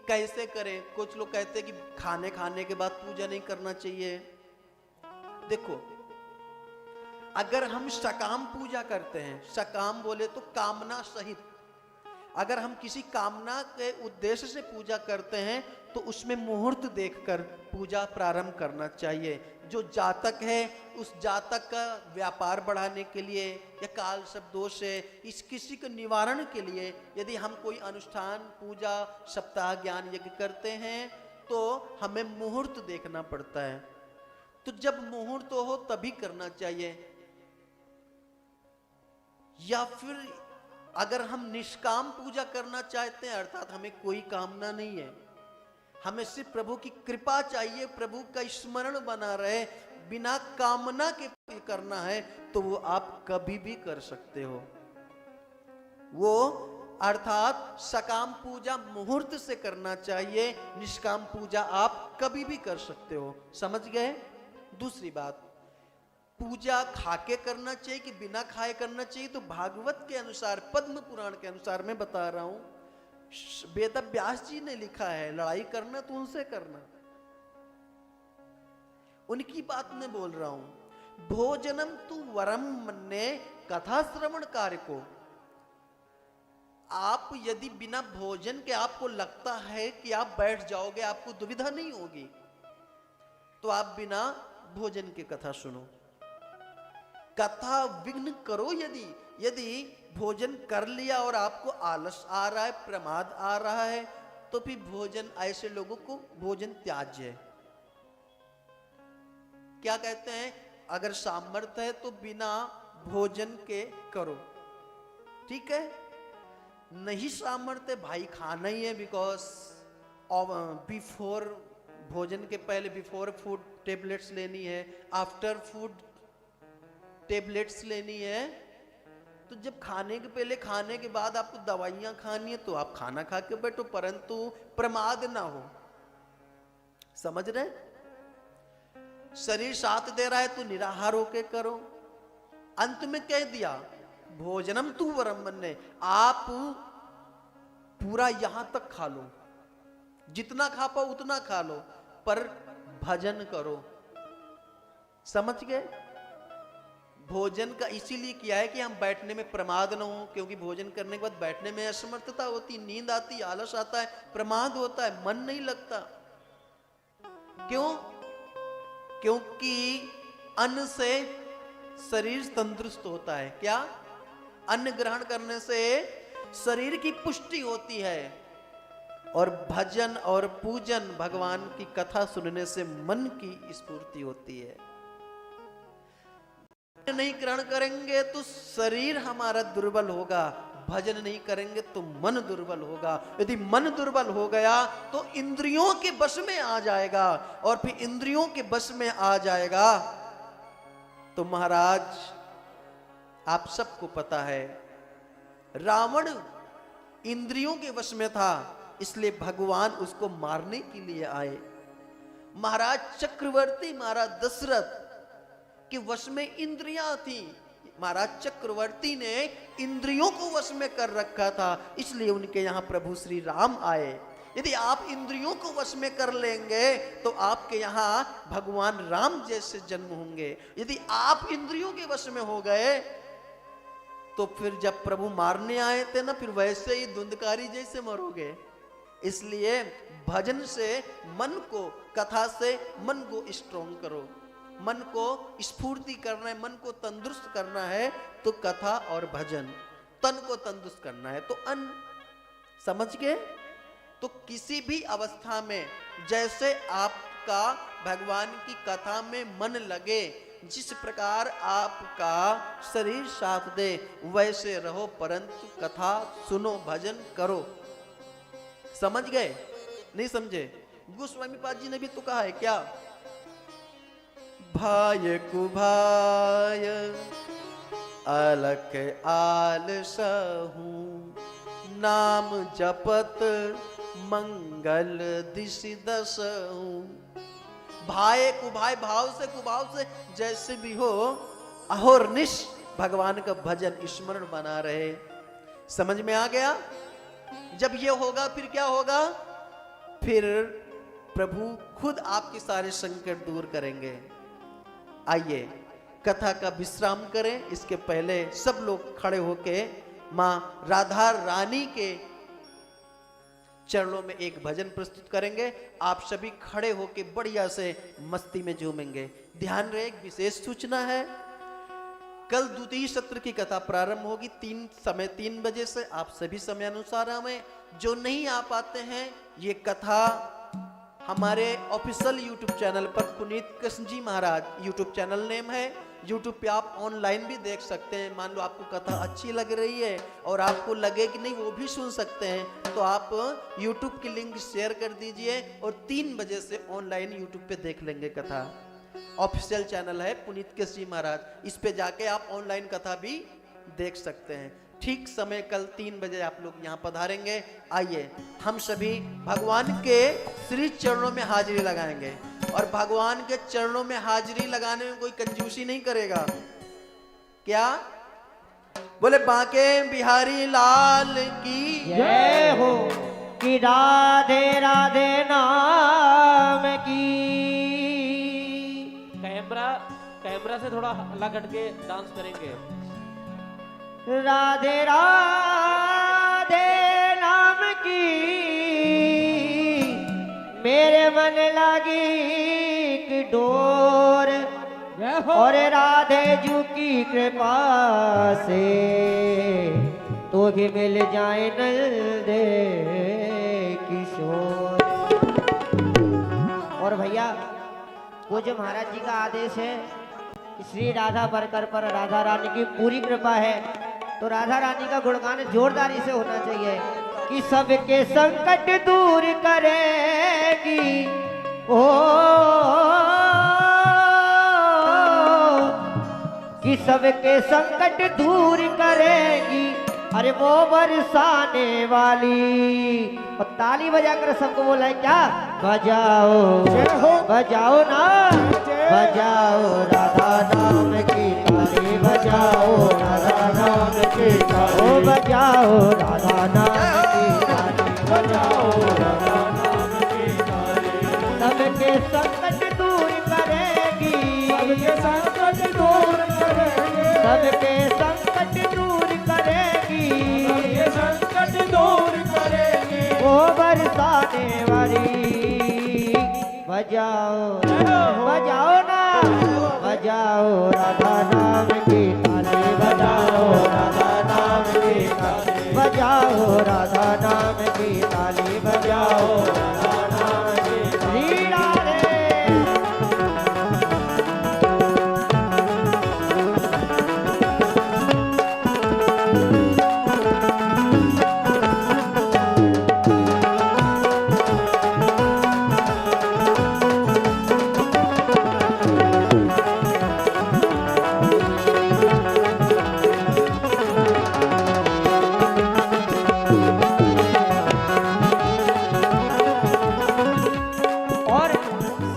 कैसे करें। कुछ लोग कहते हैं कि खाने के बाद पूजा नहीं करना चाहिए। देखो, अगर हम सकाम पूजा करते हैं, सकाम बोले तो कामना सहित, अगर हम किसी कामना के उद्देश्य से पूजा करते हैं तो उसमें मुहूर्त देखकर पूजा प्रारंभ करना चाहिए। जो जातक है उस जातक का व्यापार बढ़ाने के लिए या काल सब दोष है इस किसी के निवारण के लिए यदि हम कोई अनुष्ठान पूजा सप्ताह ज्ञान यज्ञ करते हैं तो हमें मुहूर्त देखना पड़ता है। तो जब मुहूर्त हो तभी करना चाहिए। या फिर अगर हम निष्काम पूजा करना चाहते हैं, अर्थात हमें कोई कामना नहीं है, हमें सिर्फ प्रभु की कृपा चाहिए, प्रभु का स्मरण बना रहे, बिना कामना के करना है, तो वो आप कभी भी कर सकते हो। वो अर्थात सकाम पूजा मुहूर्त से करना चाहिए, निष्काम पूजा आप कभी भी कर सकते हो। समझ गए? दूसरी बात, पूजा खाके करना चाहिए कि बिना खाए करना चाहिए? तो भागवत के अनुसार, पद्म पुराण के अनुसार मैं बता रहा हूं, वेद व्यास जी ने लिखा है, लड़ाई करना तो उनसे करना, उनकी बात में बोल रहा हूं। भोजनम तु वरम मन्ने कथा श्रवण कार्य को, आप यदि बिना भोजन के आपको लगता है कि आप बैठ जाओगे, आपको दुविधा नहीं होगी, तो आप बिना भोजन के कथा सुनो। कथा विघ्न करो यदि भोजन कर लिया और आपको आलस आ रहा है, प्रमाद आ रहा है, तो फिर भोजन, ऐसे लोगों को भोजन त्याज्य है। क्या कहते हैं? अगर सामर्थ्य है तो बिना भोजन के करो, ठीक है। नहीं सामर्थ्य, भाई खाना ही है, बिकॉज बिफोर भोजन के पहले बिफोर फूड टेबलेट्स लेनी है, आफ्टर फूड टेबलेट्स लेनी है, तो जब खाने के पहले खाने के बाद आपको दवाइयां खानी है तो आप खाना खा के बैठो, परंतु प्रमाद ना हो। समझ रहे? शरीर साथ दे रहा है तो निराहार होके करो। अंत में कह दिया भोजनम तु वरम मन्ने, आप पूरा यहां तक खा लो, जितना खा पाओ उतना खा लो, पर भजन करो। समझ गए? भोजन का इसीलिए किया है कि हम बैठने में प्रमाद न हो, क्योंकि भोजन करने के बाद बैठने में असमर्थता होती, नींद आती, आलस आता है, प्रमाद होता है, मन नहीं लगता। क्यों? क्योंकि अन्न से शरीर तंदुरुस्त होता है। क्या? अन्न ग्रहण करने से शरीर की पुष्टि होती है, और भजन और पूजन, भगवान की कथा सुनने से मन की स्फूर्ति होती है। नहीं ग्रहण करेंगे तो शरीर हमारा दुर्बल होगा, भजन नहीं करेंगे तो मन दुर्बल होगा। यदि मन दुर्बल हो गया तो इंद्रियों के वश में आ जाएगा, और फिर इंद्रियों के वश में आ जाएगा तो महाराज आप सबको पता है, रावण इंद्रियों के वश में था, इसलिए भगवान उसको मारने के लिए आए। महाराज चक्रवर्ती, महाराज दशरथ के वश में इंद्रियां थी, महाराज चक्रवर्ती ने इंद्रियों को वश में कर रखा था, इसलिए उनके यहां प्रभु श्री राम आए। यदि आप इंद्रियों को वश में कर लेंगे तो आपके यहां भगवान राम जैसे जन्म होंगे। यदि आप इंद्रियों के वश में हो गए तो फिर जब प्रभु मारने आए थे ना, फिर वैसे ही धुंधकारी जैसे मरोगे। इसलिए भजन से मन को, कथा से मन को स्ट्रॉन्ग करो, मन को स्फूर्ति करना है, मन को तंदुरुस्त करना है तो कथा और भजन, तन को तंदुरुस्त करना है तो अन्न। समझ गए? तो किसी भी अवस्था में जैसे आपका भगवान की कथा में मन लगे, जिस प्रकार आपका शरीर साथ दे वैसे रहो, परंतु कथा सुनो, भजन करो। समझ गए? नहीं समझे? गोस्वामी पाद जी ने भी तो कहा है क्या? भाय कुभाय अलख आलसहू, नाम जपत मंगल दिशि दसहू। भाय कुभाय, भाव से कुभाव से जैसे भी हो, अहोरनिश भगवान का भजन स्मरण बना रहे। समझ में आ गया? जब ये होगा फिर क्या होगा? फिर प्रभु खुद आपके सारे संकट दूर करेंगे। आइए कथा का विश्राम करें। इसके पहले सब लोग खड़े होके मां राधा रानी के चरणों में एक भजन प्रस्तुत करेंगे। आप सभी खड़े होके बढ़िया से मस्ती में झूमेंगे। ध्यान रहे, एक विशेष सूचना है, कल द्वितीय सत्र की कथा प्रारंभ होगी 3 बजे से। आप सभी समय अनुसार आए। जो नहीं आ पाते हैं, ये कथा हमारे ऑफिशियल यूट्यूब चैनल पर पुनीत कृष्ण जी महाराज यूट्यूब चैनल नेम है, यूट्यूब पे आप ऑनलाइन भी देख सकते हैं। मान लो आपको कथा अच्छी लग रही है और आपको लगे कि नहीं वो भी सुन सकते हैं, तो आप यूट्यूब की लिंक शेयर कर दीजिए और 3 बजे से ऑनलाइन यूट्यूब पे देख लेंगे कथा। ऑफिशियल चैनल है पुनीत कृष्ण जी महाराज, इस पे जाके आप ऑनलाइन कथा भी देख सकते हैं। ठीक समय कल 3 बजे आप लोग यहाँ पधारेंगे। आइए हम सभी भगवान के श्री चरणों में हाजिरी लगाएंगे और भगवान के चरणों में हाजिरी लगाने में कोई कंजूसी नहीं करेगा। क्या बोले? बांके बिहारी लाल की जय हो, कि राधे राधे नाम की। कैमरा से थोड़ा अलग हट के डांस करेंगे। राधे राधे नाम की मेरे मन लगी कि डोर, और राधे जू की कृपा से तो भी मिल जाए नंदे किशोर। और भैया वो जो महाराज जी का आदेश है, श्री राधा बरकर पर राधा रानी की पूरी कृपा है, तो राधा रानी का गुणगान जोरदारी से होना चाहिए कि सबके संकट दूर करेगी ओ, कि सबके संकट दूर करेगी, अरे वो बरसाने वाली। और ताली बजाकर सबको बोला है क्या? बजाओ बजाओ ना, बजाओ राधा नाम की ताली, बजाओ राधा नाम की ताली, ओ बजाओ राधा नाम की ताली, बजाओ राधा नाम की ताली। सबके संकट दूर करेगी, सबके संकट दूर करेगी, सबके संकट दूर करेगी, सबके संकट दूर करेगी, ओ बरसाने वाली। बजाओ बजाओ ना, बजाओ राधा नाम की ताली, बजाओ राधा नाम की ताली, बजाओ राधा नाम की ताली, बजाओ राधा नाम की ताली। राधे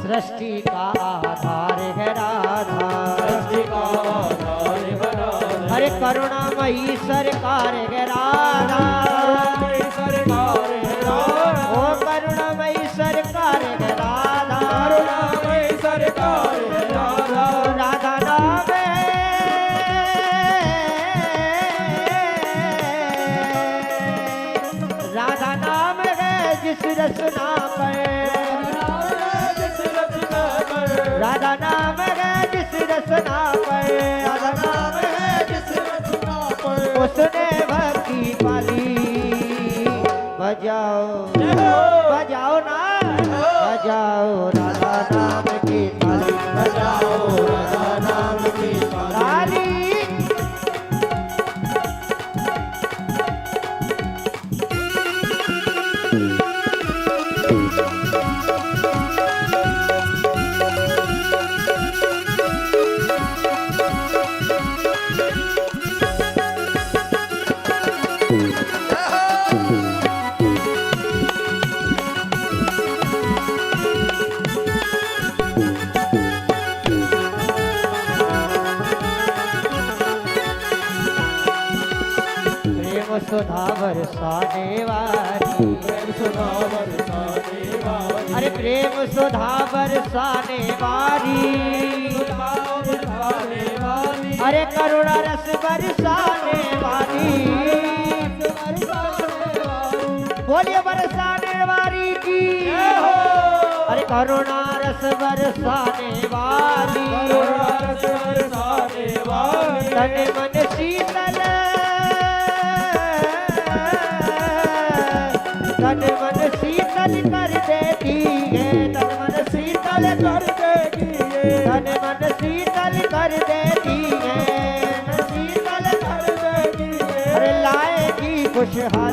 सृष्टि का आधार है राधा, सृष्टि का आधार है राधा, हरे करुणामयी सरकार है राधा, सरकार है राधा, ओ करुणामयी सरकार है राधा, करुणामयी सरकार है राधा। राधा नाम राधा नाम है जिस रचना पर, राधा नाम है जिस रचना पर, राधा नाम है जिस रचना पर, उसने भक्ति पाली। बजाओ बजाओ ना, बजाओ राधा नाम की ताली, बजाओ राधा नाम की ताली। सुधा बरसाने वाली, सुधा बरसाने अरे प्रेम सुधा बरसाने वाली, अरे करुणा रस बरसाने वाली, बोलिए बरसाने वाली की, अरे करुणा रस बरसाने वाली, तन मन शीतल, तन मन शीतल कर देती है, तन मन शीतल कर देती है, तन मन शीतल कर देती है, शीतल कर देती है, अरे लाएगी खुशहाली